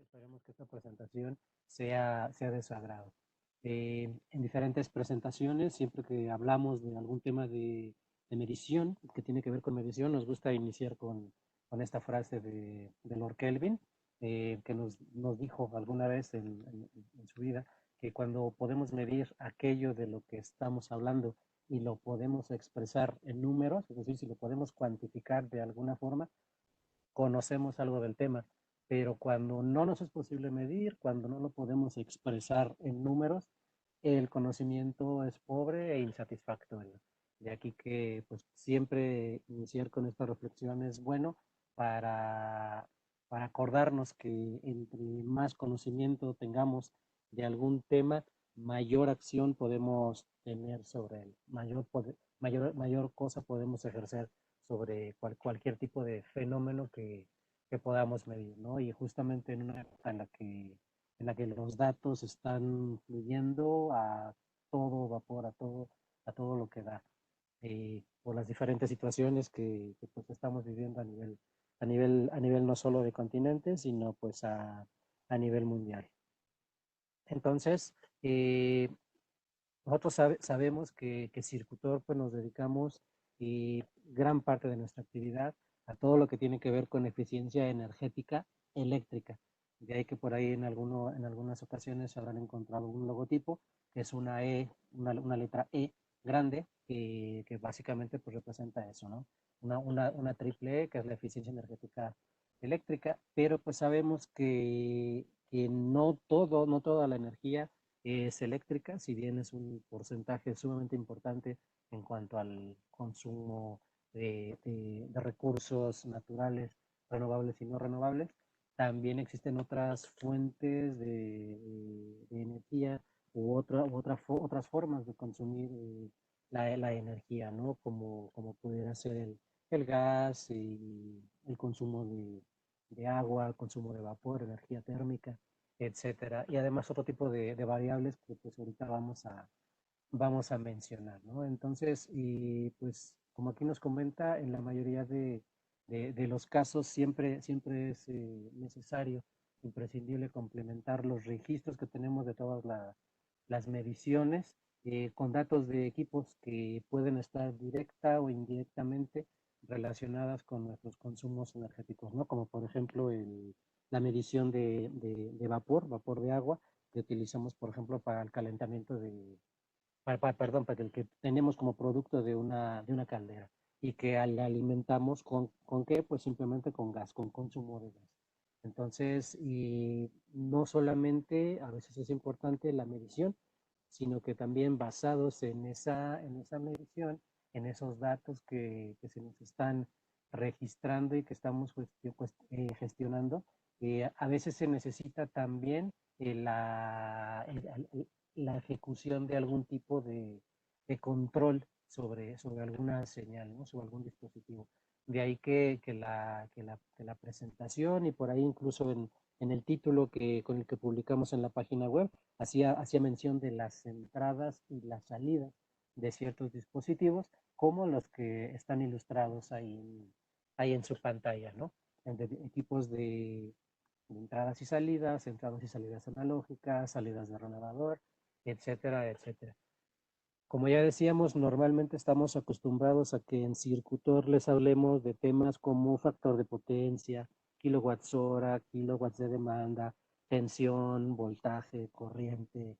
esperemos que esta presentación sea de su agrado. En diferentes presentaciones, siempre que hablamos de algún tema de medición, que tiene que ver con medición, nos gusta iniciar con esta frase de Lord Kelvin, que nos dijo alguna vez en su vida, que cuando podemos medir aquello de lo que estamos hablando y lo podemos expresar en números, es decir, si lo podemos cuantificar de alguna forma, conocemos algo del tema, pero cuando no nos es posible medir, cuando no lo podemos expresar en números, el conocimiento es pobre e insatisfactorio. De aquí que pues siempre iniciar con esta reflexión es bueno para, para acordarnos que entre más conocimiento tengamos de algún tema, mayor acción podemos tener sobre él, mayor cosa podemos ejercer sobre cualquier tipo de fenómeno que podamos medir, ¿no? Y justamente en una época en la que los datos están fluyendo a todo vapor, a todo lo que da, por las diferentes situaciones pues estamos viviendo a nivel no solo de continentes, sino pues a nivel mundial. Entonces, nosotros sabemos que Circutor pues, nos dedicamos gran parte de nuestra actividad a todo lo que tiene que ver con eficiencia energética eléctrica. De ahí que por ahí en algunas ocasiones se habrán encontrado un logotipo que es una E, una letra E grande, que básicamente pues, representa eso, ¿no? Una triple E, que es la eficiencia energética eléctrica, pero pues sabemos que no toda la energía es eléctrica, si bien es un porcentaje sumamente importante en cuanto al consumo de recursos naturales, renovables y no renovables, también existen otras fuentes de energía otras formas de consumir la energía, ¿no? Como pudiera ser el gas y el consumo de agua, consumo de vapor, energía térmica, etcétera. Y además otro tipo de variables que pues ahorita vamos a mencionar, ¿no? Entonces, y pues como aquí nos comenta, en la mayoría de los casos siempre es necesario, imprescindible complementar los registros que tenemos de todas las mediciones con datos de equipos que pueden estar directa o indirectamente relacionadas con nuestros consumos energéticos, ¿no? Como por ejemplo la medición de vapor de agua, que utilizamos, por ejemplo, para el calentamiento perdón, para el que tenemos como producto de una caldera y que la alimentamos ¿con qué? Pues simplemente con gas, con consumo de gas. Entonces, y no solamente a veces es importante la medición, sino que también basados en esa medición, en esos datos que se nos están registrando y que estamos gestionando, a veces se necesita también la ejecución de algún tipo de control sobre alguna señal, ¿no? Sobre algún dispositivo. De ahí que la presentación y por ahí incluso en el título con el que publicamos en la página web, hacía mención de las entradas y las salidas de ciertos dispositivos, como los que están ilustrados ahí en su pantalla, ¿no? En equipos de entradas y salidas analógicas, salidas de renovador, etcétera, etcétera. Como ya decíamos, normalmente estamos acostumbrados a que en Circutor les hablemos de temas como factor de potencia, kilowatts hora, kilowatts de demanda, tensión, voltaje, corriente,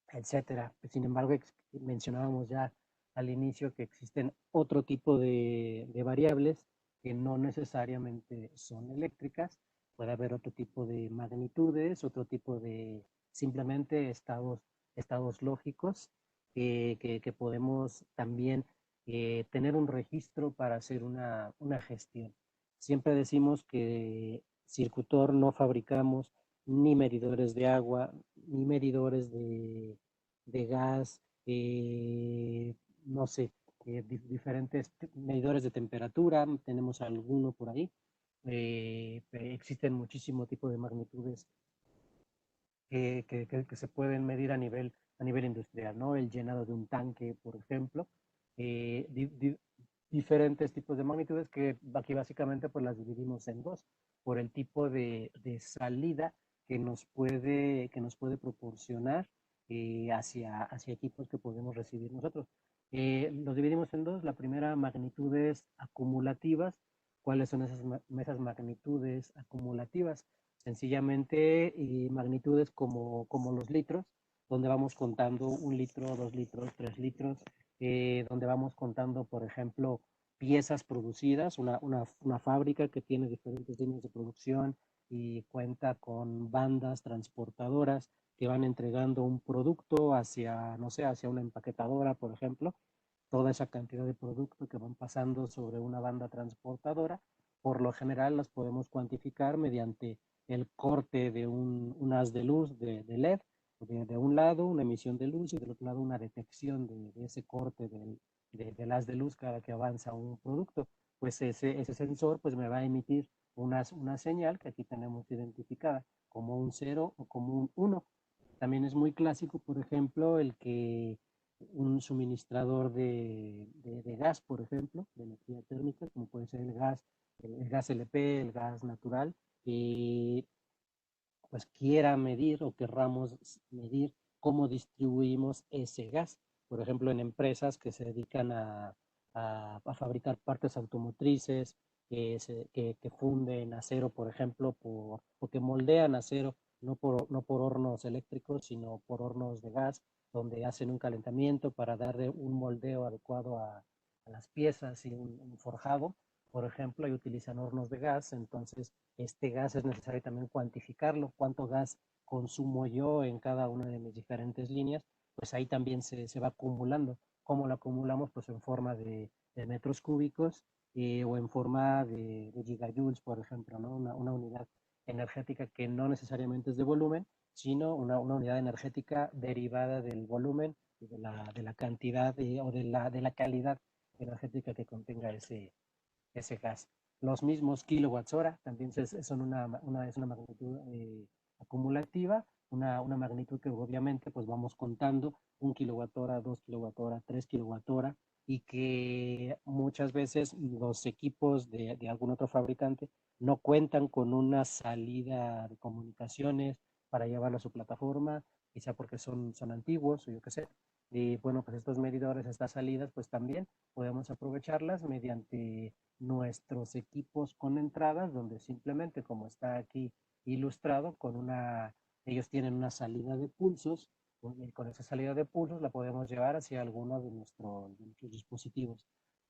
etcétera. Sin embargo, mencionábamos ya al inicio que existen otro tipo de variables que no necesariamente son eléctricas. Puede haber otro tipo de magnitudes, otro tipo de simplemente estados lógicos que podemos también tener un registro para hacer una gestión. Siempre decimos que Circutor no fabricamos ni medidores de agua, ni medidores de gas, no sé, diferentes medidores de temperatura, tenemos alguno por ahí. Existen muchísimo tipo de magnitudes que se pueden medir a nivel industrial, ¿no? El llenado de un tanque, por ejemplo. diferentes tipos de magnitudes que aquí básicamente pues las dividimos en dos, por el tipo de salida que nos puede proporcionar hacia equipos que podemos recibir nosotros. Los dividimos en dos. La primera, magnitudes acumulativas. ¿Cuáles son esas magnitudes acumulativas? Sencillamente magnitudes como los litros, donde vamos contando 1 litro, 2 litros, 3 litros, donde vamos contando, por ejemplo, piezas producidas, una fábrica que tiene diferentes líneas de producción y cuenta con bandas transportadoras que van entregando un producto hacia, no sé, hacia una empaquetadora, por ejemplo, toda esa cantidad de producto que van pasando sobre una banda transportadora, por lo general las podemos cuantificar mediante el corte de un haz de luz de LED, de un lado una emisión de luz y del otro lado una detección de ese corte del haz de luz cada que avanza un producto. Pues ese sensor pues me va a emitir una señal que aquí tenemos identificada como un 0 o como un 1. También es muy clásico, por ejemplo, el que un suministrador de gas, por ejemplo, de energía térmica, como puede ser el gas LP, el gas natural, pues quiera medir o querramos medir cómo distribuimos ese gas. Por ejemplo, en empresas que se dedican a fabricar partes automotrices, que funden acero, por ejemplo, o que moldean acero, no por hornos eléctricos, sino por hornos de gas, donde hacen un calentamiento para darle un moldeo adecuado a las piezas y un forjado, por ejemplo, y utilizan hornos de gas. Entonces este gas es necesario también cuantificarlo, cuánto gas consumo yo en cada una de mis diferentes líneas, pues ahí también se va acumulando. ¿Cómo lo acumulamos? Pues en forma de metros cúbicos o en forma de gigajoules, por ejemplo, ¿no? Una unidad energética que no necesariamente es de volumen, sino una unidad energética derivada del volumen y de la cantidad o de la calidad energética que contenga ese gas. Los mismos kilowatts hora también son es una magnitud acumulativa, una magnitud que obviamente pues vamos contando 1 kilowatt hora, 2 kilowatt hora, 3 kilowatt hora, y que muchas veces los equipos de algún otro fabricante no cuentan con una salida de comunicaciones para llevarlo a su plataforma, quizá porque son antiguos o yo qué sé. Y bueno, pues estos medidores, estas salidas, pues también podemos aprovecharlas mediante nuestros equipos con entradas, donde simplemente, como está aquí ilustrado, ellos tienen una salida de pulsos, y con esa salida de pulsos la podemos llevar hacia alguno de nuestros dispositivos.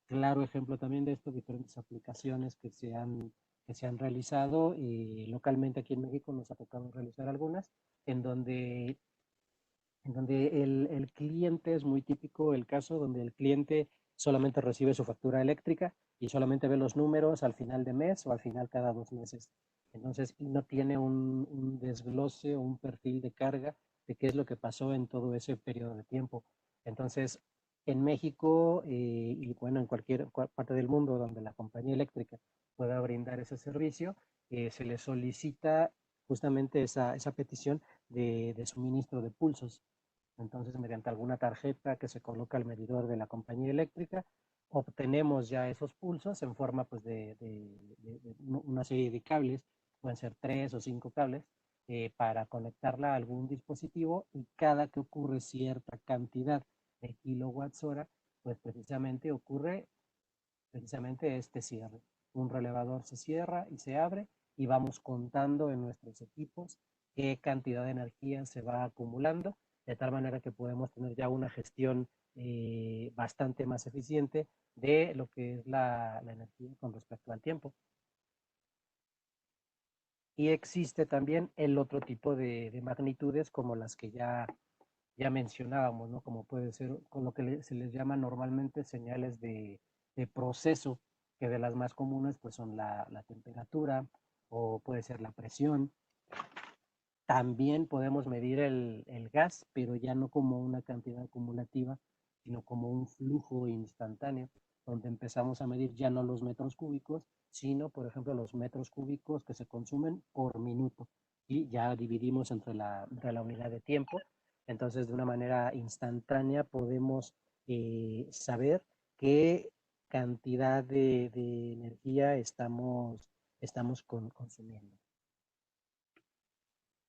Claro ejemplo también de esto, diferentes aplicaciones que se han realizado localmente aquí en México, nos ha tocado realizar algunas, en donde el cliente es muy típico el caso donde el cliente solamente recibe su factura eléctrica y solamente ve los números al final de mes o al final cada 2 meses. Entonces, no tiene un desglose o un perfil de carga de qué es lo que pasó en todo ese periodo de tiempo. Entonces, en México y bueno, en cualquier parte del mundo donde la compañía eléctrica pueda brindar ese servicio, se le solicita justamente esa petición de suministro de pulsos. Entonces, mediante alguna tarjeta que se coloca al medidor de la compañía eléctrica, obtenemos ya esos pulsos en forma pues, de una serie de cables, pueden ser 3 o 5 cables, para conectarla a algún dispositivo, y cada que ocurre cierta cantidad de kilowatts hora, pues precisamente este cierre. Un relevador se cierra y se abre y vamos contando en nuestros equipos qué cantidad de energía se va acumulando, de tal manera que podemos tener ya una gestión bastante más eficiente de lo que es la energía con respecto al tiempo. Y existe también el otro tipo de magnitudes como las que ya mencionábamos, ¿no? Como puede ser con lo que se les llama normalmente señales de proceso, que de las más comunes pues son la temperatura o puede ser la presión. También podemos medir el gas, pero ya no como una cantidad acumulativa, sino como un flujo instantáneo, donde empezamos a medir ya no los metros cúbicos, sino, por ejemplo, los metros cúbicos que se consumen por minuto. Y ya dividimos entre la unidad de tiempo. Entonces, de una manera instantánea podemos saber qué cantidad de energía estamos consumiendo.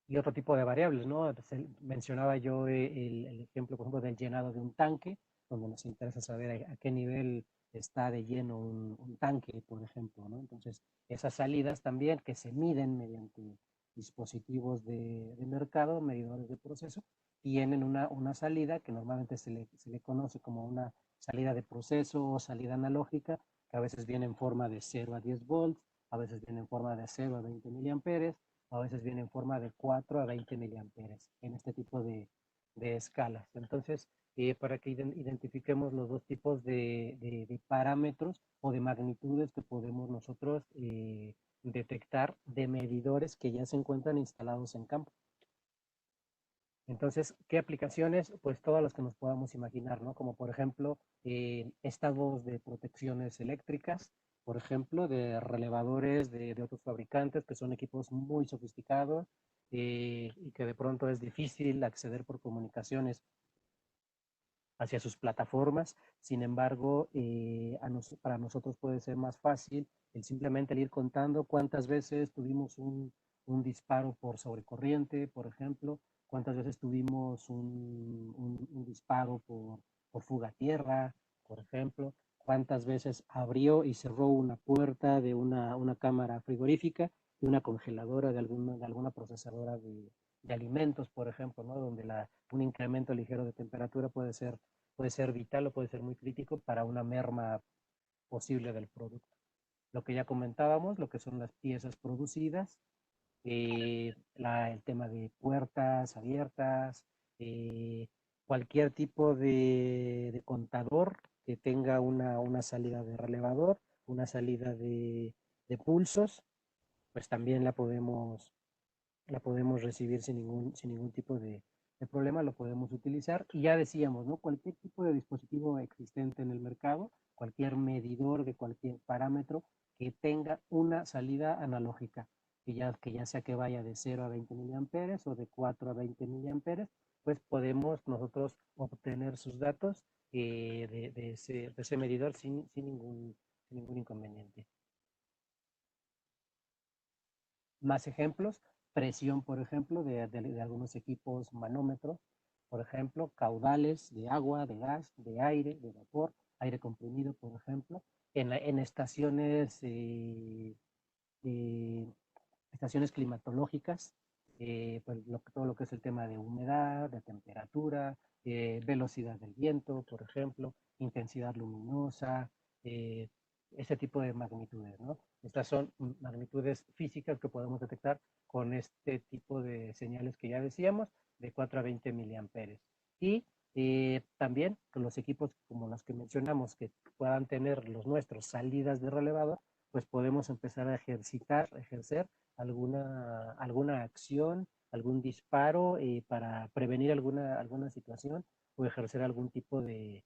Y otro tipo de variables, ¿no? Entonces, mencionaba yo el ejemplo, por ejemplo, del llenado de un tanque, donde nos interesa saber a qué nivel está de lleno un tanque, por ejemplo, ¿no? Entonces, esas salidas también que se miden mediante dispositivos de mercado, medidores de proceso, tienen una salida que normalmente se le conoce como una salida de proceso o salida analógica, que a veces viene en forma de 0 a 10 volts, a veces viene en forma de 0 a 20 miliamperes, a veces viene en forma de 4 a 20 miliamperes en este tipo de escalas. Entonces, para que identifiquemos los dos tipos de parámetros o de magnitudes que podemos nosotros detectar de medidores que ya se encuentran instalados en campo. Entonces, ¿qué aplicaciones? Pues todas las que nos podamos imaginar, ¿no? Como por ejemplo, estados de protecciones eléctricas, por ejemplo, de relevadores de otros fabricantes, que son equipos muy sofisticados y que de pronto es difícil acceder por comunicaciones hacia sus plataformas. Sin embargo, para nosotros puede ser más fácil el simplemente el ir contando cuántas veces tuvimos un disparo por sobrecorriente, por ejemplo, cuántas veces tuvimos un disparo por fuga a tierra, por ejemplo, cuántas veces abrió y cerró una puerta de una cámara frigorífica, de una congeladora, de alguna procesadora de alimentos, por ejemplo, ¿no? Donde un incremento ligero de temperatura puede ser vital o puede ser muy crítico para una merma posible del producto. Lo que ya comentábamos, lo que son las piezas producidas, el tema de puertas abiertas, eh, cualquier tipo de contador que tenga una salida de relevador, una salida de pulsos, pues también la podemos recibir sin ningún tipo de problema, lo podemos utilizar. Y ya decíamos, ¿no? Cualquier tipo de dispositivo existente en el mercado, cualquier medidor de cualquier parámetro que tenga una salida analógica, que ya sea que vaya de 0 a 20 miliamperes o de 4 a 20 miliamperes, pues podemos nosotros obtener sus datos de ese medidor sin ningún inconveniente. Más ejemplos, presión, por ejemplo, de algunos equipos manómetros, por ejemplo, caudales de agua, de gas, de aire, de vapor, aire comprimido, por ejemplo, en estaciones, eh, estaciones climatológicas, pues todo lo que es el tema de humedad, de temperatura, velocidad del viento, por ejemplo, intensidad luminosa, eh, ese tipo de magnitudes, ¿no? Estas son magnitudes físicas que podemos detectar con este tipo de señales que ya decíamos, de 4 a 20 miliamperes. Y también con los equipos como los que mencionamos, que puedan tener los nuestros salidas de relevador, pues podemos empezar a ejercer alguna acción, algún disparo para prevenir alguna situación o ejercer algún tipo de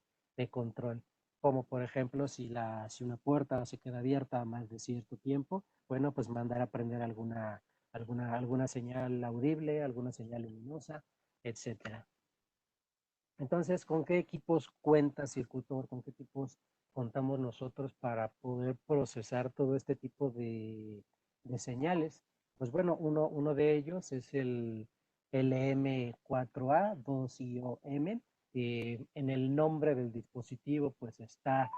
control. Como por ejemplo, si una puerta se queda abierta más de cierto tiempo, bueno, pues mandar a prender alguna señal audible, alguna señal luminosa, etcétera. Entonces, ¿con qué equipos cuenta Circutor? ¿Con qué equipos contamos nosotros para poder procesar todo este tipo de señales? Pues bueno, uno de ellos es el LM4A2IOM. En el nombre del dispositivo pues está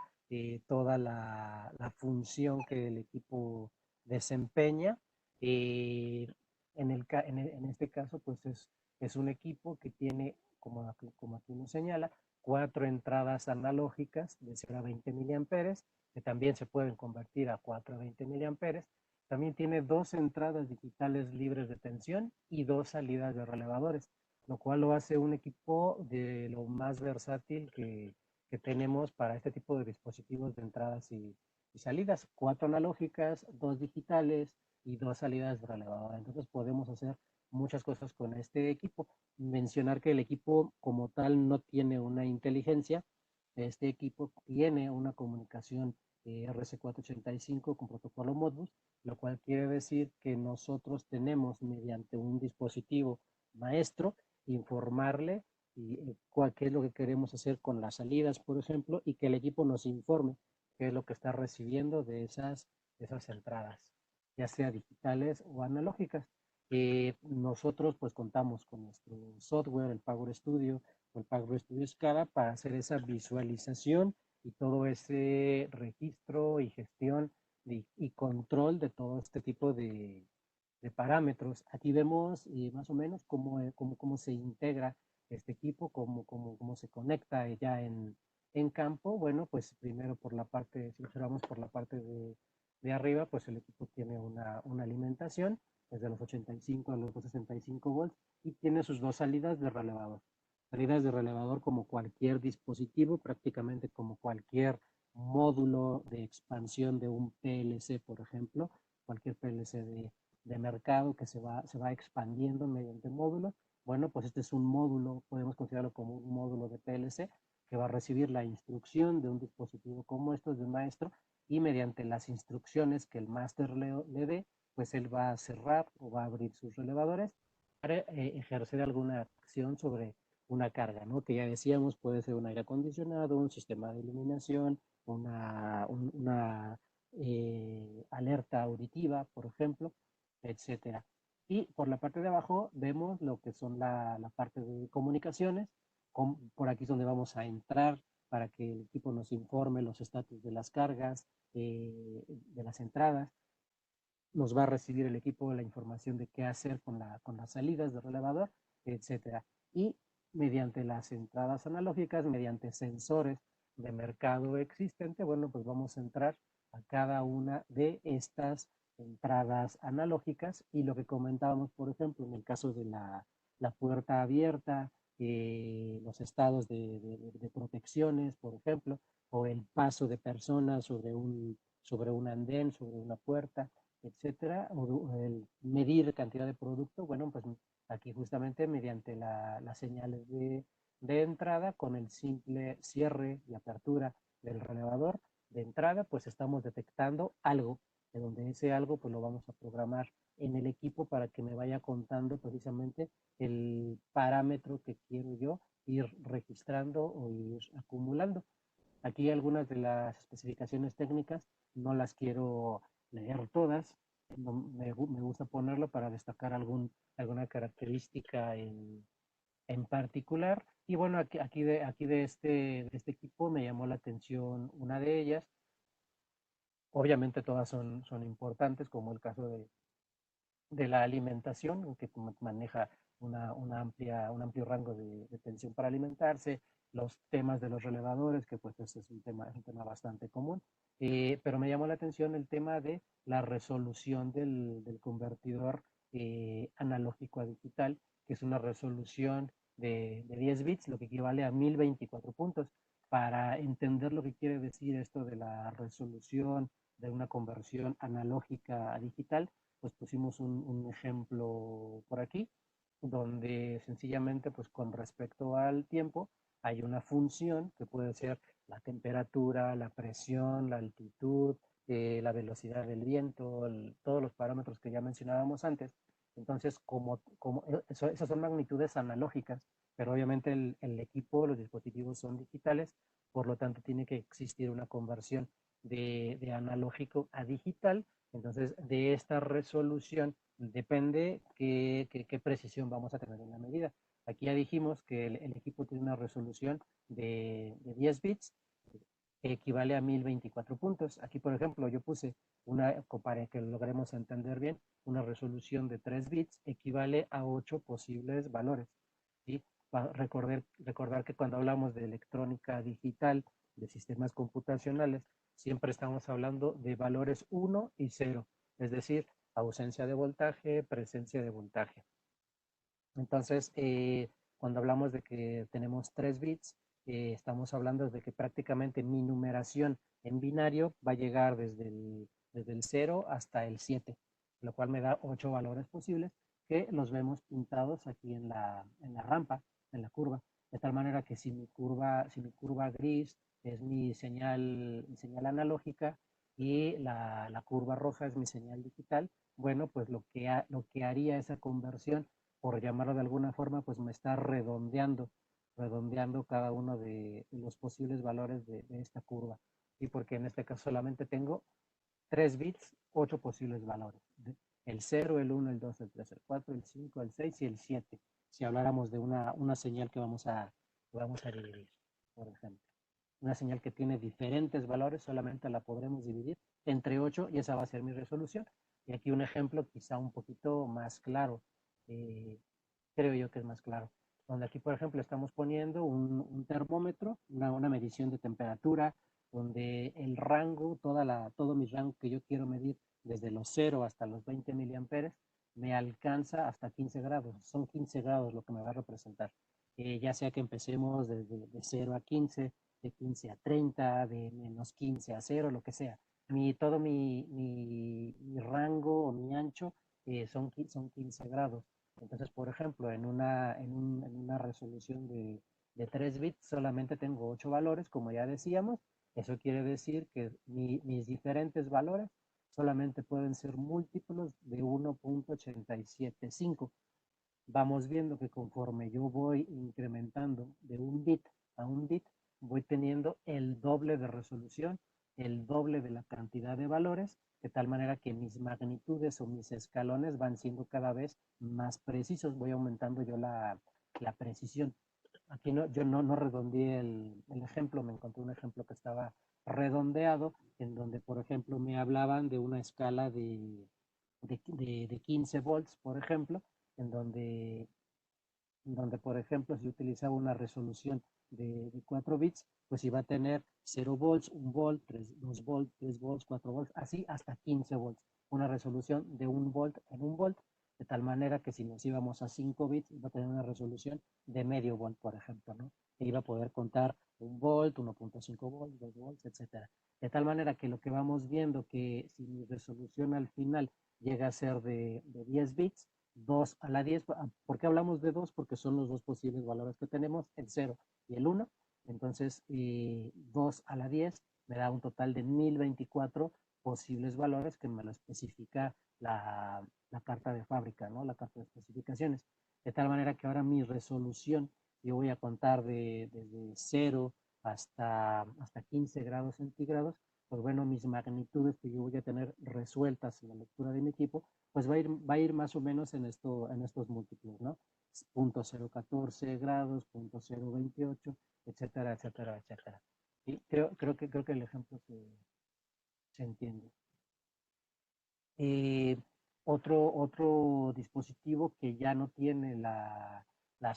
toda la función que el equipo desempeña. Eh, en este caso pues es un equipo que tiene como aquí nos señala, 4 entradas analógicas de 0 a 20 miliamperes, que también se pueden convertir a 4 a 20 miliamperes. También tiene 2 entradas digitales libres de tensión y 2 salidas de relevadores, lo cual lo hace un equipo de lo más versátil que tenemos para este tipo de dispositivos de entradas y salidas. 4 analógicas, 2 digitales y 2 salidas de relevador. Entonces podemos hacer muchas cosas con este equipo. Mencionar que el equipo como tal no tiene una inteligencia. Este equipo tiene una comunicación RC485 con protocolo Modbus, lo cual quiere decir que nosotros tenemos mediante un dispositivo maestro informarle qué es lo que queremos hacer con las salidas, por ejemplo, y que el equipo nos informe qué es lo que está recibiendo de esas entradas, ya sea digitales o analógicas. Nosotros pues contamos con nuestro software, el Power Studio o el Power Studio SCADA, para hacer esa visualización y todo ese registro y gestión y control de todo este tipo de parámetros. Aquí vemos más o menos cómo se integra este equipo, cómo se conecta ya en campo. Bueno, pues primero por la parte, si observamos por la parte de arriba, pues el equipo tiene una alimentación desde los 85 a los 265 volts y tiene sus dos salidas de relevador. Salidas de relevador como cualquier dispositivo, prácticamente como cualquier módulo de expansión de un PLC, por ejemplo, cualquier PLC de mercado que se va expandiendo mediante módulos. Bueno, pues este es un módulo, podemos considerarlo como un módulo de PLC que va a recibir la instrucción de un dispositivo como estos de un maestro, y mediante las instrucciones que el máster le dé, pues él va a cerrar o va a abrir sus relevadores para ejercer alguna acción sobre una carga, ¿no? Que ya decíamos, puede ser un aire acondicionado, un sistema de iluminación, una alerta auditiva, por ejemplo, etcétera. Y por la parte de abajo vemos lo que son la parte de comunicaciones. Por aquí es donde vamos a entrar para que el equipo nos informe los estatus de las cargas, de las entradas. Nos va a recibir el equipo la información de qué hacer con las salidas de relevador, etcétera. Y mediante las entradas analógicas, mediante sensores de mercado existente, bueno, pues vamos a entrar a cada una de estas entradas analógicas, y lo que comentábamos, por ejemplo, en el caso de la puerta abierta, los estados de protecciones, por ejemplo, o el paso de personas sobre un andén, sobre una puerta, etcétera, o el medir cantidad de producto. Bueno, pues aquí justamente mediante las señales de entrada, con el simple cierre y apertura del relevador de entrada, pues estamos detectando algo, de donde ese algo pues lo vamos a programar en el equipo para que me vaya contando precisamente el parámetro que quiero yo ir registrando o ir acumulando. Aquí algunas de las especificaciones técnicas no las quiero leer todas, no, me gusta ponerlo para destacar alguna característica en particular. Y bueno, aquí de este equipo me llamó la atención una de ellas. Obviamente todas son importantes, como el caso de la alimentación, que maneja un amplio rango de tensión para alimentarse, los temas de los relevadores, que pues ese es un tema bastante común. Pero me llamó la atención el tema de la resolución del convertidor analógico a digital, que es una resolución de 10 bits, lo que equivale a 1024 puntos. Para entender lo que quiere decir esto de la resolución de una conversión analógica a digital, pues pusimos un ejemplo por aquí, donde sencillamente, pues con respecto al tiempo, hay una función que puede ser la temperatura, la presión, la altitud, la velocidad del viento, todos los parámetros que ya mencionábamos antes. Entonces, esas son magnitudes analógicas, pero obviamente el equipo, los dispositivos son digitales, por lo tanto tiene que existir una conversión de analógico a digital. Entonces, de esta resolución depende qué precisión vamos a tener en la medida. Aquí ya dijimos que el equipo tiene una resolución de 10 bits, que equivale a 1024 puntos. Aquí, por ejemplo, yo puse para que lo logremos entender bien, una resolución de 3 bits equivale a 8 posibles valores. ¿Sí? Recordar que cuando hablamos de electrónica digital, de sistemas computacionales, siempre estamos hablando de valores 1 y 0, es decir, ausencia de voltaje, presencia de voltaje. Entonces, cuando hablamos de que tenemos 3 bits, estamos hablando de que prácticamente mi numeración en binario va a llegar desde el 0 hasta el 7, lo cual me da 8 valores posibles, que los vemos pintados aquí en la rampa, en la curva, de tal manera que si mi curva gris es mi señal analógica, y la curva roja es mi señal digital, bueno, pues lo que haría esa conversión, por llamarlo de alguna forma, pues me está redondeando cada uno de los posibles valores de esta curva. ¿sí? Porque en este caso solamente tengo 3 bits, 8 posibles valores. El 0, el 1, el 2, el 3, el 4, el 5, el 6 y el 7. Si habláramos de una señal que vamos a dividir, por ejemplo. Una señal que tiene diferentes valores, solamente la podremos dividir entre 8 y esa va a ser mi resolución. Y aquí un ejemplo quizá un poquito más claro, eh, creo yo que es más claro. Donde aquí, por ejemplo, estamos poniendo un termómetro, una medición de temperatura, donde el rango, todo mi rango que yo quiero medir desde los 0 hasta los 20 miliamperes, me alcanza hasta 15 grados. Son 15 grados lo que me va a representar. Ya sea que empecemos desde de 0 a 15, de 15 a 30, de menos 15 a 0, lo que sea. Todo mi rango o mi ancho son 15 grados. Entonces, por ejemplo, en una resolución de 3 bits solamente tengo 8 valores, como ya decíamos. Eso quiere decir que mis diferentes valores solamente pueden ser múltiplos de 1.875. Vamos viendo que conforme yo voy incrementando de un bit a un bit, voy teniendo el doble de resolución, el doble de la cantidad de valores, de tal manera que mis magnitudes o mis escalones van siendo cada vez más precisos. Voy aumentando yo la precisión. Aquí yo no redondeé el ejemplo, me encontré un ejemplo que estaba redondeado, en donde, por ejemplo, me hablaban de una escala de 15 volts, por ejemplo, en donde, por ejemplo, si utilizaba una resolución de 4 bits, pues iba a tener 0 volts, 1 volt, 2 volts, 3 volts, 4 volts, así hasta 15 volts. Una resolución de 1 volt en 1 volt, de tal manera que si nos íbamos a 5 bits, iba a tener una resolución de medio volt, por ejemplo, ¿no? E iba a poder contar 1 volt, 1.5 volts, 2 volts, etcétera. De tal manera que lo que vamos viendo que si mi resolución al final llega a ser de 10 bits, 2 a la 10. ¿Por qué hablamos de 2? Porque son los dos posibles valores que tenemos, el 0 y el 1. Entonces, 2 a la 10 me da un total de 1024 posibles valores que me lo especifica la carta de fábrica, ¿no? La carta de especificaciones. De tal manera que ahora mi resolución, yo voy a contar desde 0 hasta 15 grados centígrados, pues bueno, mis magnitudes que yo voy a tener resueltas en la lectura de mi equipo, pues va a ir más o menos en estos múltiplos, ¿no? 0.014 grados, 0.028, etcétera, etcétera, etcétera. Y creo que el ejemplo se entiende. Eh, otro dispositivo que ya no tiene las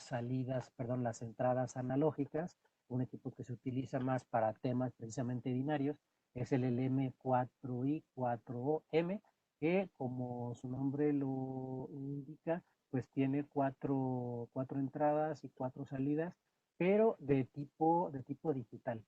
salidas, perdón, las entradas analógicas, un equipo que se utiliza más para temas precisamente binarios, es el LM4i4M, que como su nombre lo indica, pues tiene cuatro entradas y 4 salidas, pero de tipo digital.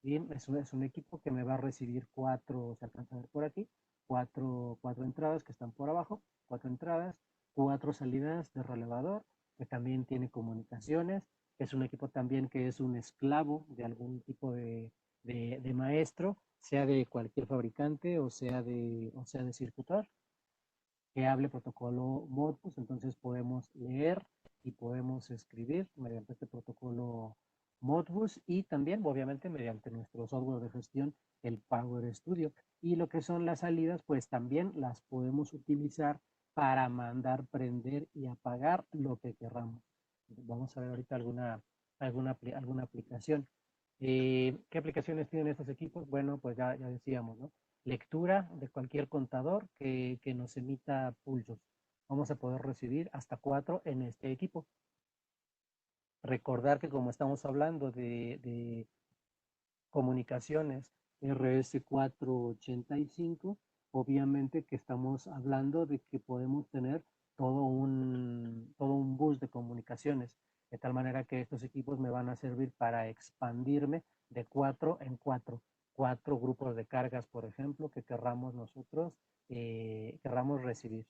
Bien, es un equipo que me va a recibir 4, se alcanza a ver por aquí, 4 entradas que están por abajo, 4 entradas, 4 salidas de relevador, que también tiene comunicaciones. Es un equipo también que es un esclavo de algún tipo de maestro, sea de cualquier fabricante o sea de circuitor, que hable protocolo Modbus. Entonces podemos leer y podemos escribir mediante este protocolo Modbus y también, obviamente, mediante nuestro software de gestión, el Power Studio. Y lo que son las salidas, pues también las podemos utilizar para mandar, prender y apagar lo que querramos. Vamos a ver ahorita alguna aplicación. ¿Qué aplicaciones tienen estos equipos? Bueno, pues ya decíamos, ¿no? Lectura de cualquier contador que nos emita pulsos. Vamos a poder recibir hasta 4 en este equipo. Recordar que como estamos hablando de comunicaciones RS485, obviamente que estamos hablando de que podemos tener todo un bus de comunicaciones, de tal manera que estos equipos me van a servir para expandirme de 4 en 4, 4 grupos de cargas, por ejemplo, que querramos nosotros, querramos recibir,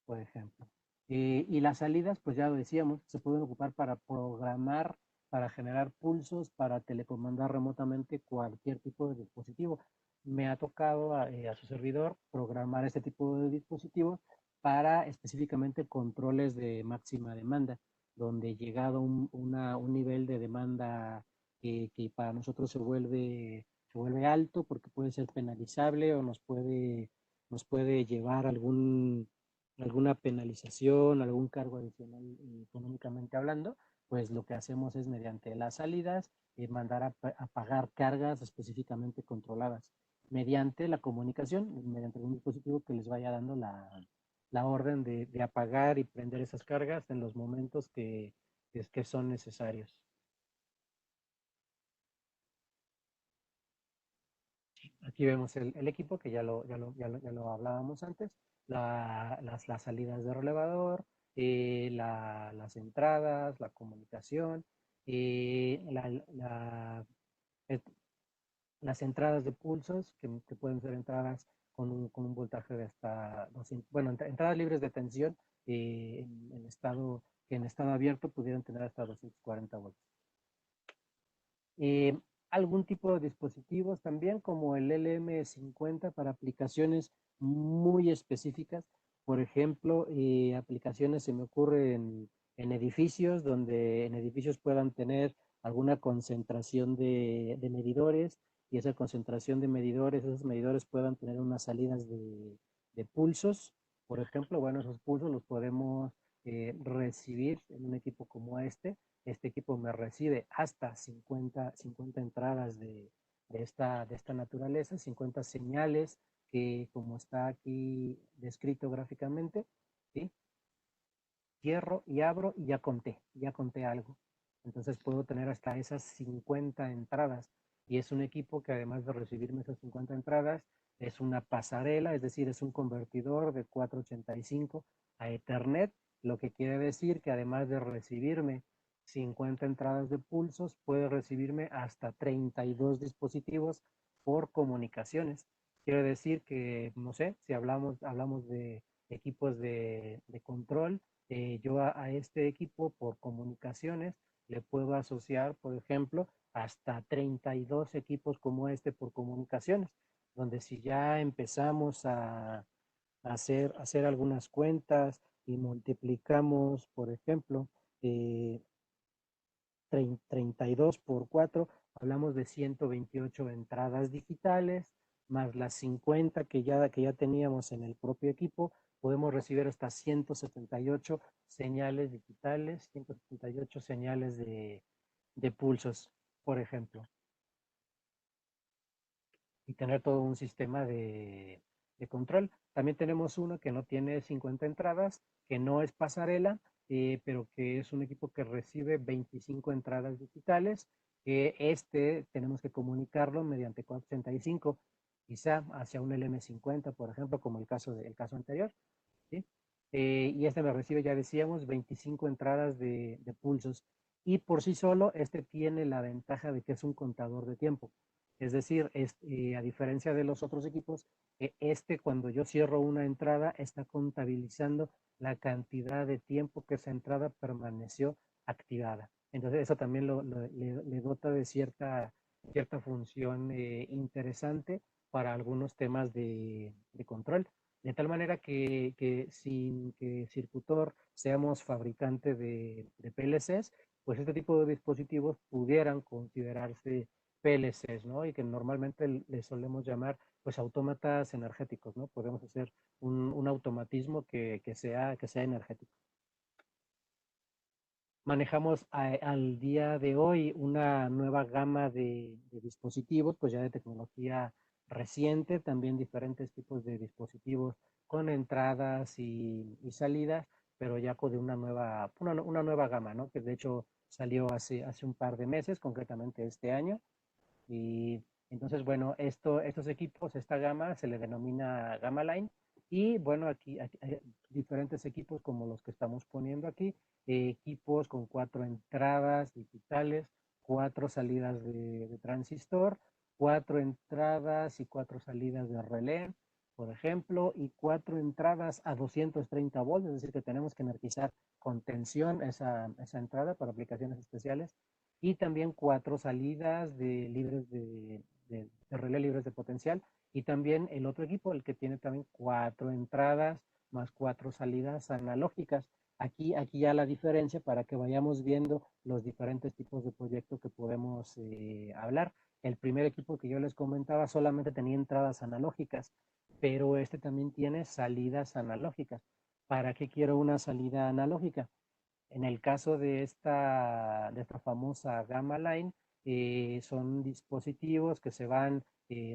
por ejemplo. Y las salidas, pues ya lo decíamos, se pueden ocupar para programar, para generar pulsos, para telecomandar remotamente cualquier tipo de dispositivo. Me ha tocado a su servidor programar este tipo de dispositivos para específicamente controles de máxima demanda, donde llegado un nivel de demanda que para nosotros se vuelve alto porque puede ser penalizable o nos puede llevar alguna penalización, algún cargo adicional económicamente hablando, pues lo que hacemos es mediante las salidas mandar a pagar cargas específicamente controladas mediante la comunicación, mediante un dispositivo que les vaya dando la orden de apagar y prender esas cargas en los momentos que son necesarios. Aquí vemos el equipo que ya lo hablábamos antes, las salidas de relevador, las entradas, la comunicación, eh, la, la, eh, las entradas de pulsos, que pueden ser entradas con un voltaje de hasta 200, bueno, entradas libres de tensión en estado, que en estado abierto pudieran tener hasta 240 voltios. Eh, Algún tipo de dispositivos también, como el LM50 para aplicaciones muy específicas. Por ejemplo, aplicaciones se me ocurre en edificios, donde en edificios puedan tener alguna concentración de medidores y esa concentración de medidores, esos medidores puedan tener unas salidas de pulsos. Por ejemplo, bueno, esos pulsos los podemos recibir en un equipo como este equipo me recibe hasta 50 entradas de esta naturaleza, 50 señales que como está aquí descrito gráficamente, ¿sí? Cierro y abro y ya conté algo. Entonces puedo tener hasta esas 50 entradas y es un equipo que además de recibirme esas 50 entradas, es una pasarela, es decir, es un convertidor de 485 a Ethernet, lo que quiere decir que además de recibirme 50 entradas de pulsos, puede recibirme hasta 32 dispositivos por comunicaciones. Quiere decir que, no sé, si hablamos de equipos de control, yo a este equipo por comunicaciones le puedo asociar, por ejemplo, hasta 32 equipos como este por comunicaciones, donde si ya empezamos hacer algunas cuentas y multiplicamos, por ejemplo, eh, 32 por 4, hablamos de 128 entradas digitales, más las 50 que ya teníamos en el propio equipo, podemos recibir hasta 178 señales digitales, 178 señales de pulsos, por ejemplo, y tener todo un sistema de control. También tenemos uno que no tiene 50 entradas, que no es pasarela, pero que es un equipo que recibe 25 entradas digitales, que tenemos que comunicarlo mediante 485, quizá hacia un LM50, por ejemplo, como el caso anterior, ¿sí? Y este me recibe, ya decíamos, 25 entradas de pulsos. Y por sí solo, este tiene la ventaja de que es un contador de tiempo. Es decir, a diferencia de los otros equipos, cuando yo cierro una entrada, está contabilizando la cantidad de tiempo que esa entrada permaneció activada. Entonces, eso también le dota de cierta función interesante para algunos temas de control. De tal manera que sin que Circutor seamos fabricante de PLCs, pues este tipo de dispositivos pudieran considerarse PLCs, ¿no? Y que normalmente les solemos llamar pues autómatas energéticos, ¿no? Podemos hacer un automatismo que sea energético. Manejamos al día de hoy una nueva gama de dispositivos, pues ya de tecnología reciente, también diferentes tipos de dispositivos con entradas y salidas, pero ya con de una nueva gama, ¿no? Que de hecho salió hace un par de meses, concretamente este año. Y entonces, bueno, estos equipos, esta gama se le denomina Gamma Line. Y bueno, aquí hay diferentes equipos como los que estamos poniendo aquí, equipos con 4 entradas digitales, 4 salidas de transistor, 4 entradas y 4 salidas de relé, por ejemplo, y 4 entradas a 230 volts, es decir, que tenemos que energizar con tensión esa entrada para aplicaciones especiales y también 4 salidas de relé libres de potencial y también el otro equipo, el que tiene también 4 entradas más 4 salidas analógicas. Aquí ya la diferencia para que vayamos viendo los diferentes tipos de proyecto que podemos hablar. El primer equipo que yo les comentaba solamente tenía entradas analógicas, pero este también tiene salidas analógicas. ¿Para qué quiero una salida analógica? En el caso de esta famosa Gamma Line, son dispositivos que se van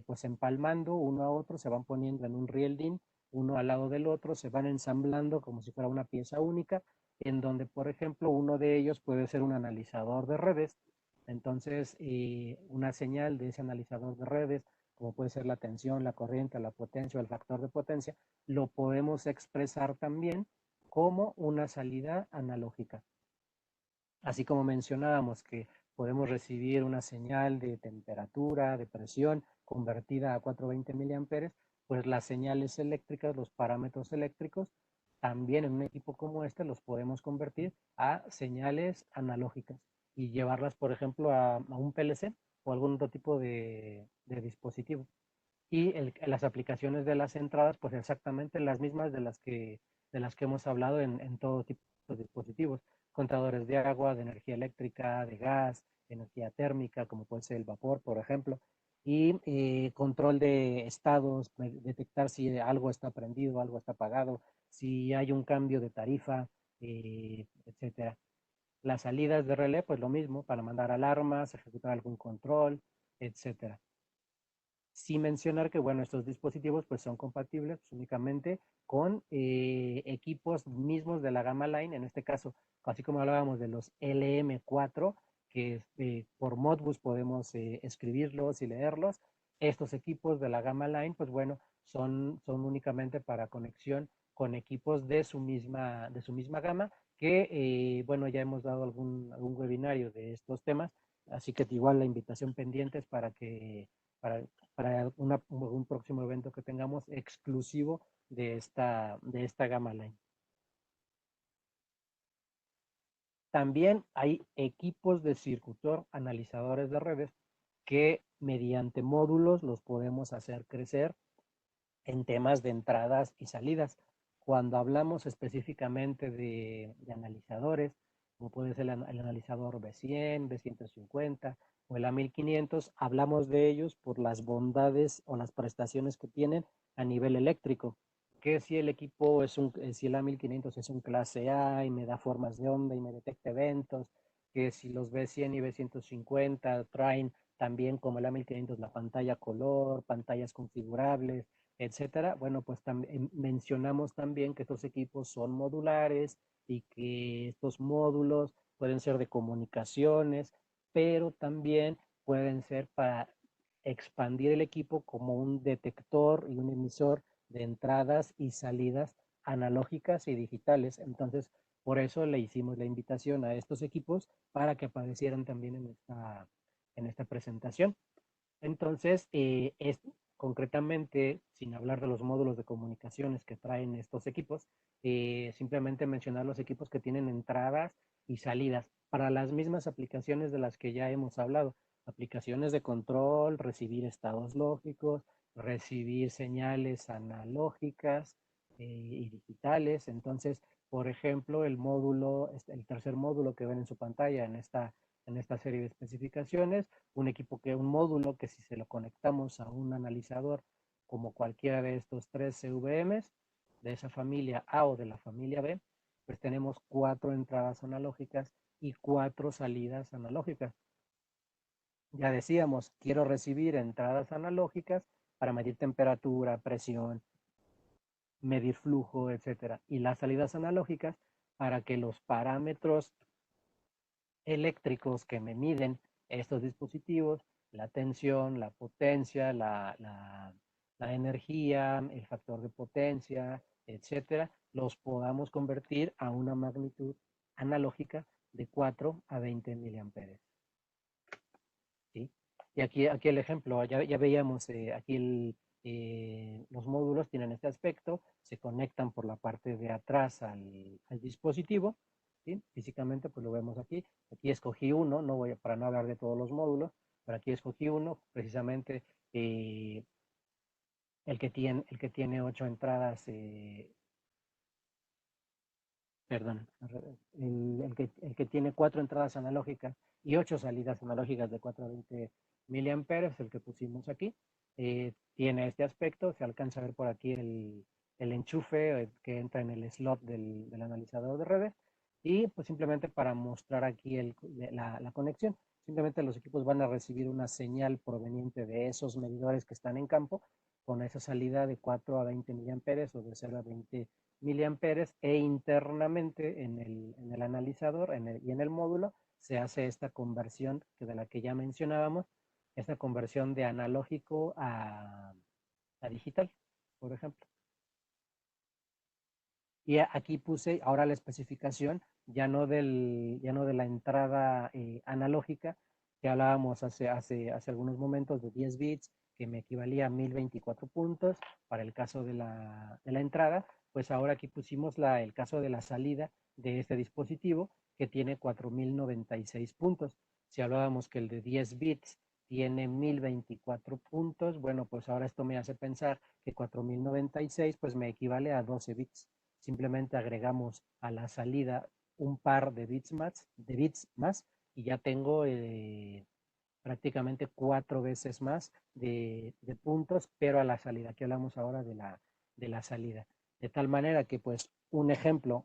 pues empalmando uno a otro, se van poniendo en un riel DIN, uno al lado del otro, se van ensamblando como si fuera una pieza única, en donde, por ejemplo, uno de ellos puede ser un analizador de redes. Entonces, una señal de ese analizador de redes, como puede ser la tensión, la corriente, la potencia o el factor de potencia, lo podemos expresar también como una salida analógica. Así como mencionábamos que podemos recibir una señal de temperatura, de presión, convertida a 420 miliamperes, pues las señales eléctricas, los parámetros eléctricos, también en un equipo como este los podemos convertir a señales analógicas y llevarlas, por ejemplo, a un PLC o algún otro tipo de dispositivo. Y las aplicaciones de las entradas, pues exactamente las mismas de las que hemos hablado en todo tipo de dispositivos, contadores de agua, de energía eléctrica, de gas, de energía térmica, como puede ser el vapor, por ejemplo, y control de estados, detectar si algo está prendido, algo está apagado, si hay un cambio de tarifa, etcétera. Las salidas de relé, pues lo mismo, para mandar alarmas, ejecutar algún control, etcétera. Sí mencionar que, bueno, estos dispositivos pues son compatibles únicamente con equipos mismos de la gama Line, en este caso, así como hablábamos de los LM4, que por Modbus podemos escribirlos y leerlos. Estos equipos de la gama Line, pues bueno, son únicamente para conexión con equipos de su misma gama, que bueno, ya hemos dado algún webinario de estos temas, así que igual la invitación pendiente es para, para un próximo evento que tengamos exclusivo de esta gama line. También hay equipos de circuitor analizadores de redes que mediante módulos los podemos hacer crecer en temas de entradas y salidas. Cuando hablamos específicamente de analizadores, como puede ser el analizador B100, B150 o el A1500, hablamos de ellos por las bondades o las prestaciones que tienen a nivel eléctrico. Que si el equipo si el A1500 es un clase A y me da formas de onda y me detecta eventos, que si los B100 y B150 traen también como el A1500 la pantalla color, pantallas configurables, etcétera. Bueno, pues también mencionamos también que estos equipos son modulares y que estos módulos pueden ser de comunicaciones, pero también pueden ser para expandir el equipo como un detector y un emisor de entradas y salidas analógicas y digitales. Entonces, por eso le hicimos la invitación a estos equipos para que aparecieran también en esta presentación. Entonces, concretamente, sin hablar de los módulos de comunicaciones que traen estos equipos, simplemente mencionar los equipos que tienen entradas y salidas para las mismas aplicaciones de las que ya hemos hablado. Aplicaciones de control, recibir estados lógicos, recibir señales analógicas y digitales. Entonces, por ejemplo, el tercer módulo que ven en su pantalla en esta serie de especificaciones, un módulo que si se lo conectamos a un analizador como cualquiera de estos tres CVMs, de esa familia A o de la familia B, pues tenemos 4 entradas analógicas y 4 salidas analógicas. Ya decíamos, quiero recibir entradas analógicas para medir temperatura, presión, medir flujo, etcétera, y las salidas analógicas para que los parámetros eléctricos que me miden estos dispositivos, la tensión, la potencia, la energía, el factor de potencia, etcétera, los podamos convertir a una magnitud analógica de 4 a 20 miliamperes. ¿Sí? Y aquí el ejemplo, ya veíamos los módulos tienen este aspecto, se conectan por la parte de atrás al dispositivo, ¿sí? Físicamente pues lo vemos aquí. Aquí escogí uno, para no hablar de todos los módulos, pero aquí escogí uno, precisamente el que tiene 8 entradas perdón, el que tiene 4 entradas analógicas y 8 salidas analógicas de 420 miliamperes, el que pusimos aquí, tiene este aspecto. Se alcanza a ver por aquí el enchufe que entra en el slot del analizador de redes, y pues simplemente para mostrar aquí la conexión, simplemente los equipos van a recibir una señal proveniente de esos medidores que están en campo con esa salida de 4 a 20 miliamperes o de 0 a 20 miliamperes, e internamente en el analizador y en el módulo se hace esta conversión de la que ya mencionábamos, esta conversión de analógico a digital, por ejemplo. Y aquí puse ahora la especificación, ya no de la entrada analógica que hablábamos hace algunos momentos de 10 bits, que me equivalía a 1024 puntos para el caso de la entrada. Pues ahora aquí pusimos el caso de la salida de este dispositivo, que tiene 4096 puntos. Si hablábamos que el de 10 bits tiene 1024 puntos, bueno, pues ahora esto me hace pensar que 4096 pues me equivale a 12 bits. Simplemente agregamos a la salida un par de bits más, y ya tengo prácticamente 4 veces más de puntos, pero a la salida. Aquí hablamos ahora de la salida. De tal manera que, pues, un ejemplo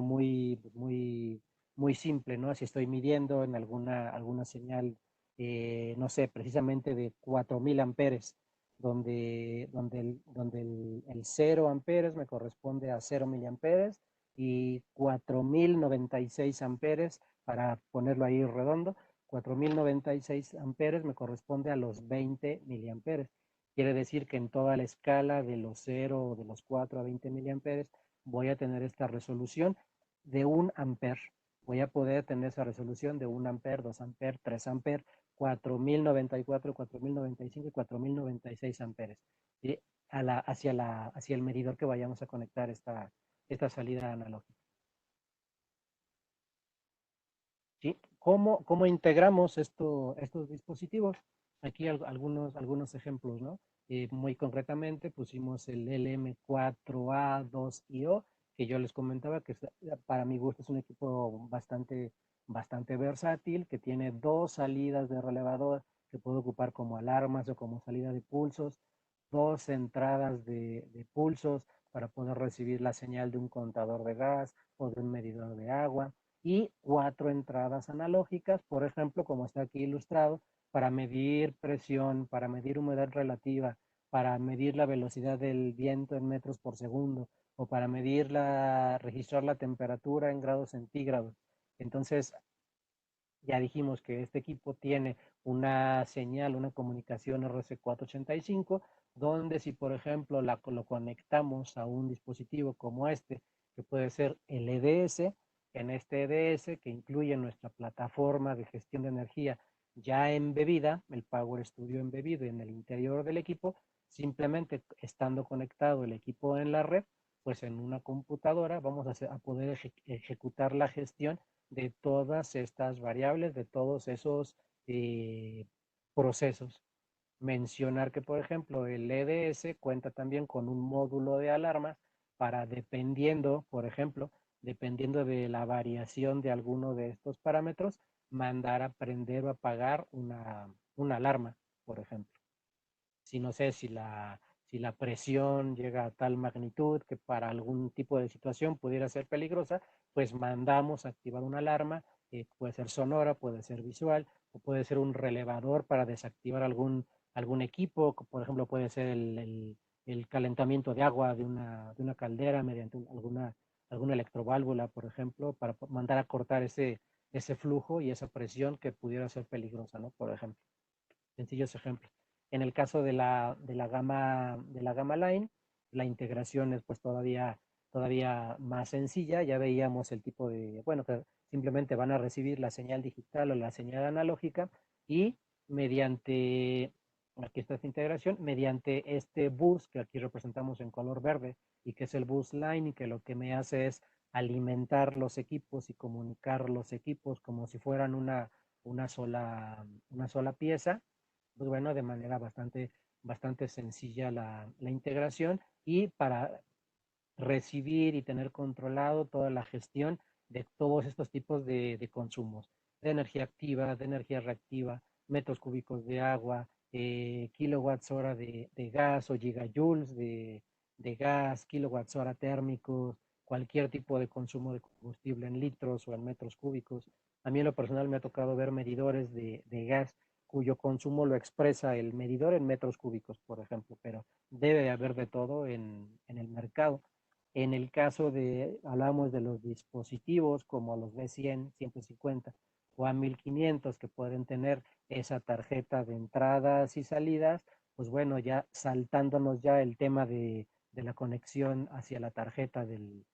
muy, muy, muy simple, ¿no? Si estoy midiendo en alguna señal, no sé, precisamente de 4000 amperes, donde el 0 amperes me corresponde a 0 miliamperes, y 4096 amperes, para ponerlo ahí redondo, 4096 amperes me corresponde a los 20 miliamperes. Quiere decir que en toda la escala de los 0, de los 4 a 20 miliamperes, voy a tener esta resolución de 1 amper. Voy a poder tener esa resolución de 1 amper, 2 amper, 3 amper, 4094, 4095 y 4096 amperes. ¿Sí? Hacia el medidor que vayamos a conectar esta salida analógica. ¿Sí? ¿Cómo integramos estos dispositivos? Aquí algunos ejemplos, ¿no? Muy concretamente pusimos el LM4A2IO, que yo les comentaba que para mi gusto es un equipo bastante versátil, que tiene 2 salidas de relevador que puedo ocupar como alarmas o como salida de pulsos, 2 entradas de pulsos para poder recibir la señal de un contador de gas o de un medidor de agua, y 4 entradas analógicas, por ejemplo, como está aquí ilustrado, para medir presión, para medir humedad relativa, para medir la velocidad del viento en metros por segundo, o para registrar la temperatura en grados centígrados. Entonces, ya dijimos que este equipo tiene una señal, una comunicación RC485, donde si por ejemplo lo conectamos a un dispositivo como este, que puede ser el EDS, en este EDS, que incluye nuestra plataforma de gestión de energía ya embebida, el Power Studio embebido en el interior del equipo, simplemente estando conectado el equipo en la red, pues en una computadora vamos a poder ejecutar la gestión de todas estas variables, de todos esos procesos. Mencionar que, por ejemplo, el EDS cuenta también con un módulo de alarmas para, por ejemplo, dependiendo de la variación de alguno de estos parámetros, mandar a prender o apagar una alarma, por ejemplo. Si no sé si la presión llega a tal magnitud que para algún tipo de situación pudiera ser peligrosa, pues mandamos a activar una alarma, puede ser sonora, puede ser visual, o puede ser un relevador para desactivar algún equipo, por ejemplo, puede ser el calentamiento de agua de una caldera mediante alguna electroválvula, por ejemplo, para mandar a cortar ese flujo y esa presión que pudiera ser peligrosa, ¿no? Por ejemplo, sencillos ejemplos. En el caso de la gama Line, la integración es pues todavía más sencilla. Ya veíamos el tipo bueno, que simplemente van a recibir la señal digital o la señal analógica, y aquí está esta integración, mediante este bus que aquí representamos en color verde, y que es el bus Line, y que lo que me hace es alimentar los equipos y comunicar los equipos como si fueran una sola pieza. Pues bueno, de manera bastante sencilla la integración, y para recibir y tener controlado toda la gestión de todos estos tipos de consumos, de energía activa, de energía reactiva, metros cúbicos de agua, kilowatts hora de gas o gigajoules de gas, kilowatts hora térmicos, cualquier tipo de consumo de combustible en litros o en metros cúbicos. A mí en lo personal me ha tocado ver medidores de gas cuyo consumo lo expresa el medidor en metros cúbicos, por ejemplo, pero debe de haber de todo en el mercado. En el caso de, hablamos de los dispositivos como los B100, 150 o A1500 que pueden tener esa tarjeta de entradas y salidas, pues bueno, ya saltándonos ya el tema de la conexión hacia la tarjeta del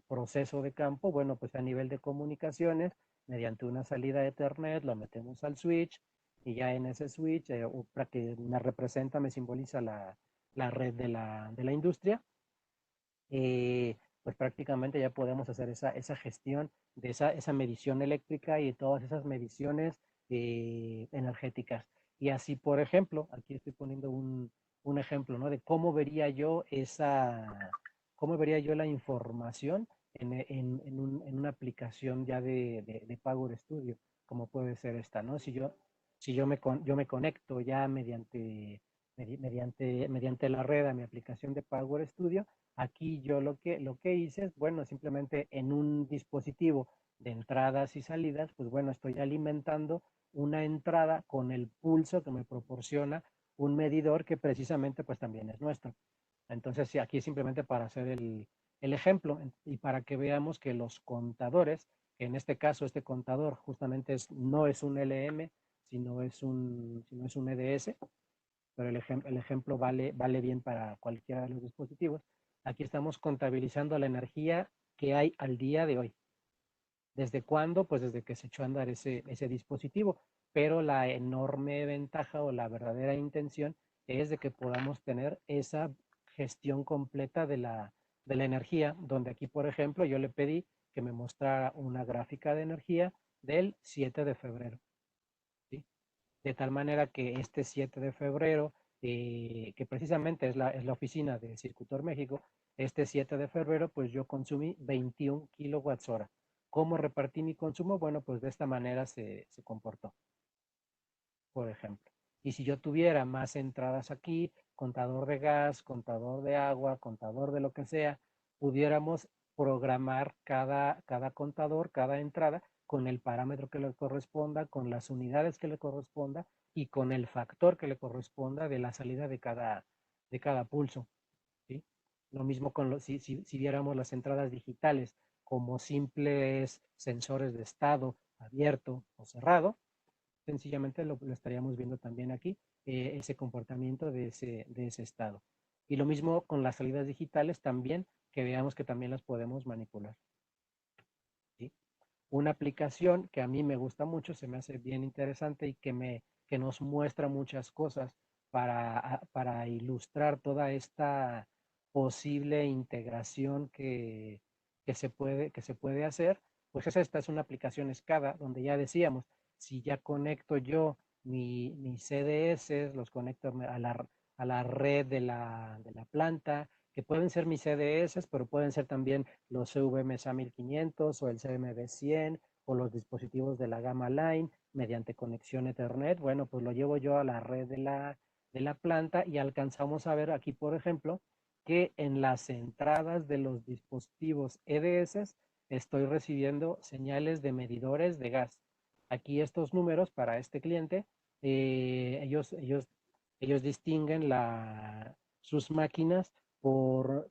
proceso de campo, bueno, pues a nivel de comunicaciones, mediante una salida de Ethernet, lo metemos al switch y ya en ese switch, para que me representa, me simboliza la red de la industria, pues prácticamente ya podemos hacer esa gestión de esa medición eléctrica y todas esas mediciones energéticas. Y así, por ejemplo, aquí estoy poniendo un ejemplo, ¿no? De cómo vería yo la información en una aplicación ya de Power Studio, como puede ser esta, ¿no? Si yo me conecto ya mediante la red a mi aplicación de Power Studio, aquí yo lo que hice es, bueno, simplemente en un dispositivo de entradas y salidas, pues bueno, estoy alimentando una entrada con el pulso que me proporciona un medidor que precisamente pues también es nuestro. Entonces, sí, aquí simplemente para hacer el ejemplo y para que veamos que los contadores, que en este caso este contador justamente no es un LM, sino es un EDS, pero el ejemplo vale bien para cualquiera de los dispositivos. Aquí estamos contabilizando la energía que hay al día de hoy. ¿Desde cuándo? Pues desde que se echó a andar ese dispositivo. Pero la enorme ventaja o la verdadera intención es de que podamos tener esa gestión completa de la energía, donde aquí, por ejemplo, yo le pedí que me mostrara una gráfica de energía del 7 de febrero. ¿Sí? De tal manera que este 7 de febrero, que precisamente es la oficina de Circutor México, este 7 de febrero, pues yo consumí 21 kilowatts hora. ¿Cómo repartí mi consumo? Bueno, pues de esta manera se comportó, por ejemplo. Y si yo tuviera más entradas aquí, contador de gas, contador de agua, contador de lo que sea, pudiéramos programar cada contador, cada entrada, con el parámetro que le corresponda, con las unidades que le corresponda y con el factor que le corresponda de la salida de cada pulso. ¿Sí? Lo mismo si viéramos las entradas digitales como simples sensores de estado abierto o cerrado, sencillamente lo estaríamos viendo también aquí, ese comportamiento de ese estado. Y lo mismo con las salidas digitales también, que veamos que también las podemos manipular. ¿Sí? Una aplicación que a mí me gusta mucho, se me hace bien interesante y que nos muestra muchas cosas para ilustrar toda esta posible integración que se puede hacer, pues esta es una aplicación SCADA, donde ya decíamos, si ya conecto yo mis CDS, los conecto a la red de la planta, que pueden ser mis CDS, pero pueden ser también los CVMSA 1500 o el CMB 100 o los dispositivos de la gama Line mediante conexión Ethernet. Bueno, pues lo llevo yo a la red de la planta y alcanzamos a ver aquí, por ejemplo, que en las entradas de los dispositivos EDS estoy recibiendo señales de medidores de gas. Aquí estos números para este cliente, ellos distinguen sus máquinas por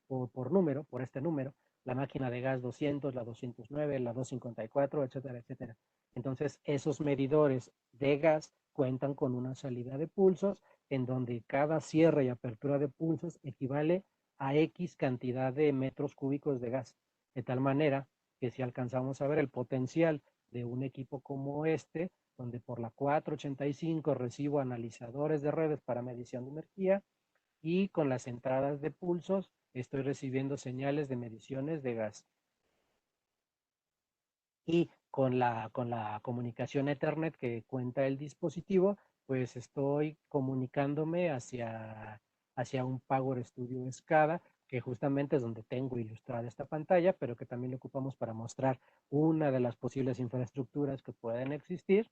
número, por este número, la máquina de gas 200, la 209, la 254, etcétera, etcétera. Entonces, esos medidores de gas cuentan con una salida de pulsos en donde cada cierre y apertura de pulsos equivale a X cantidad de metros cúbicos de gas. De tal manera que si alcanzamos a ver el potencial de un equipo como este, donde por la 485 recibo analizadores de redes para medición de energía, y con las entradas de pulsos estoy recibiendo señales de mediciones de gas. Y con la comunicación Ethernet que cuenta el dispositivo, pues estoy comunicándome hacia un Power Studio SCADA que justamente es donde tengo ilustrada esta pantalla, pero que también lo ocupamos para mostrar una de las posibles infraestructuras que pueden existir.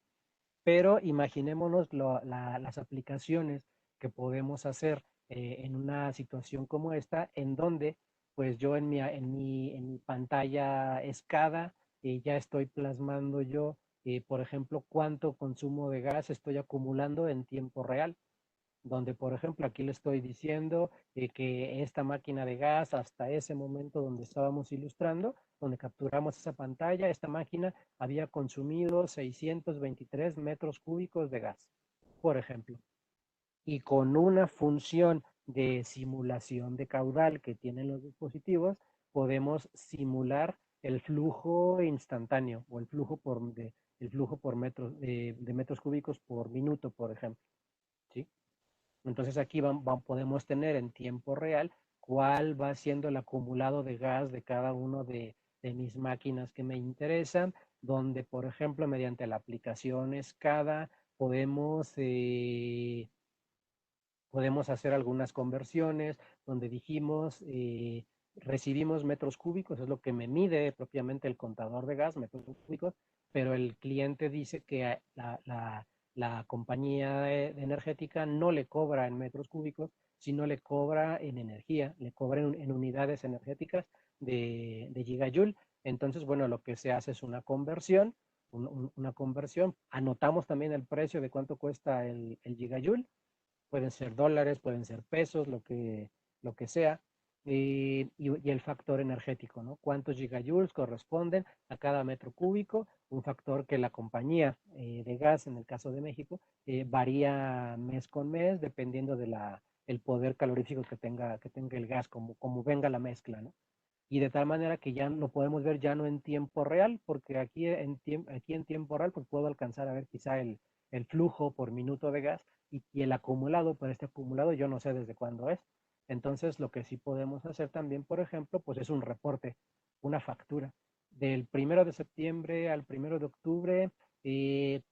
Pero imaginémonos las aplicaciones que podemos hacer en una situación como esta, en donde pues yo en mi pantalla SCADA ya estoy plasmando yo, por ejemplo, cuánto consumo de gas estoy acumulando en tiempo real, donde por ejemplo aquí le estoy diciendo que esta máquina de gas hasta ese momento donde estábamos ilustrando, donde capturamos esa pantalla, esta máquina había consumido 623 metros cúbicos de gas, por ejemplo. Y con una función de simulación de caudal que tienen los dispositivos, podemos simular el flujo instantáneo o el flujo por metros, de metros cúbicos por minuto, por ejemplo. ¿Sí? Entonces aquí podemos tener en tiempo real cuál va siendo el acumulado de gas de cada uno de mis máquinas que me interesan, donde por ejemplo mediante la aplicación SCADA podemos hacer algunas conversiones, donde dijimos recibimos metros cúbicos, es lo que me mide propiamente el contador de gas, metros cúbicos, pero el cliente dice que la compañía energética no le cobra en metros cúbicos, sino le cobra en energía, le cobra en unidades energéticas de gigajoule. Entonces, bueno, lo que se hace es una conversión, una conversión. Anotamos también el precio de cuánto cuesta el gigajoule. Pueden ser dólares, pueden ser pesos, lo que sea. Y el factor energético, ¿no? ¿Cuántos gigajoules corresponden a cada metro cúbico? Un factor que la compañía de gas, en el caso de México, varía mes con mes dependiendo de el poder calorífico que tenga el gas, como venga la mezcla, ¿no? Y de tal manera que ya lo podemos ver ya no en tiempo real, porque aquí en tiempo real pues puedo alcanzar a ver quizá el flujo por minuto de gas y el acumulado, pero este acumulado yo no sé desde cuándo es. Entonces lo que sí podemos hacer también, por ejemplo, pues es un reporte, una factura. Del 1 de septiembre al 1 de octubre, eh,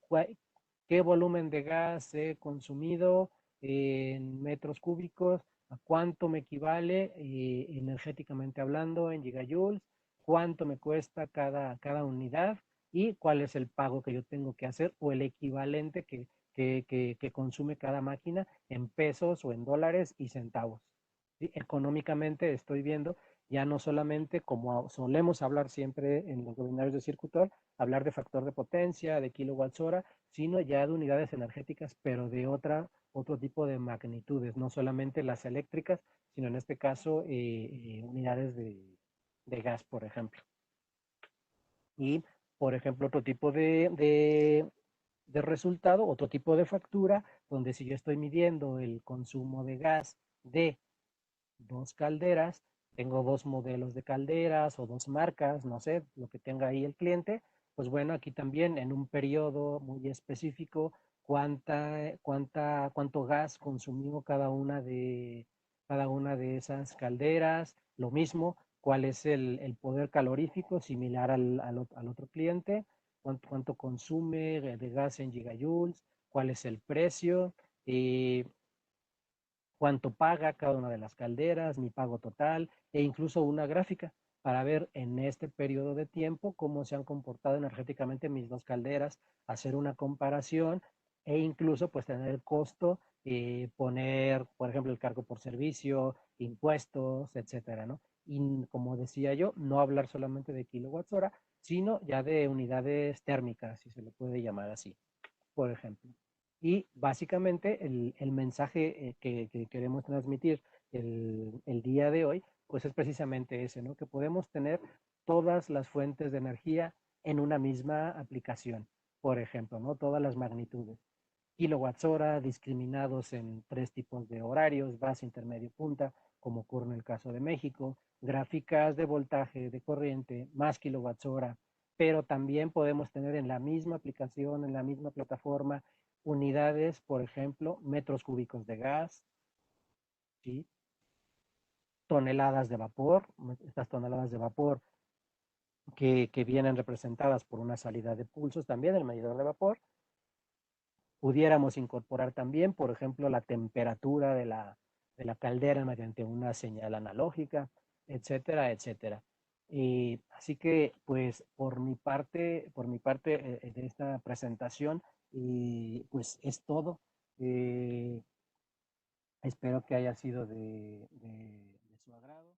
qué volumen de gas he consumido en metros cúbicos, a cuánto me equivale energéticamente hablando en gigajoules, cuánto me cuesta cada unidad y cuál es el pago que yo tengo que hacer o el equivalente que consume cada máquina en pesos o en dólares y centavos. ¿Sí? Económicamente estoy viendo ya no solamente como solemos hablar siempre en los webinarios de Circutor, hablar de factor de potencia, de kilowatts hora, sino ya de unidades energéticas, pero de otro tipo de magnitudes, no solamente las eléctricas, sino en este caso unidades de gas, por ejemplo. Y, por ejemplo, otro tipo de resultado, otro tipo de factura, donde si yo estoy midiendo el consumo de gas de 2 calderas, tengo 2 modelos de calderas o 2 marcas, no sé, lo que tenga ahí el cliente, pues bueno, aquí también en un periodo muy específico, cuánto gas consumió cada una de esas calderas, lo mismo, cuál es el poder calorífico similar al otro cliente, cuánto consume de gas en gigajoules, cuál es el precio, cuánto paga cada una de las calderas, mi pago total e incluso una gráfica para ver en este periodo de tiempo cómo se han comportado energéticamente mis 2 calderas, hacer una comparación e incluso pues tener el costo, poner, por ejemplo, el cargo por servicio, impuestos, etcétera, ¿no? Y como decía yo, no hablar solamente de kilowatts hora, sino ya de unidades térmicas, si se le puede llamar así, por ejemplo. Y básicamente el mensaje que queremos transmitir el día de hoy, pues es precisamente ese, ¿no? Que podemos tener todas las fuentes de energía en una misma aplicación, por ejemplo, ¿no? Todas las magnitudes. Kilowatts hora discriminados en 3 tipos de horarios, base, intermedio, punta, como ocurre en el caso de México, gráficas de voltaje, de corriente, más kilowatts hora, pero también podemos tener en la misma aplicación, en la misma plataforma, unidades, por ejemplo, metros cúbicos de gas, ¿sí? Toneladas de vapor, estas toneladas de vapor que vienen representadas por una salida de pulsos también, el medidor de vapor. Pudiéramos incorporar también, por ejemplo, la temperatura de la caldera mediante una señal analógica, etcétera, etcétera. Y así que, pues, por mi parte de esta presentación, y pues es todo. Eh, Espero que haya sido de su agrado.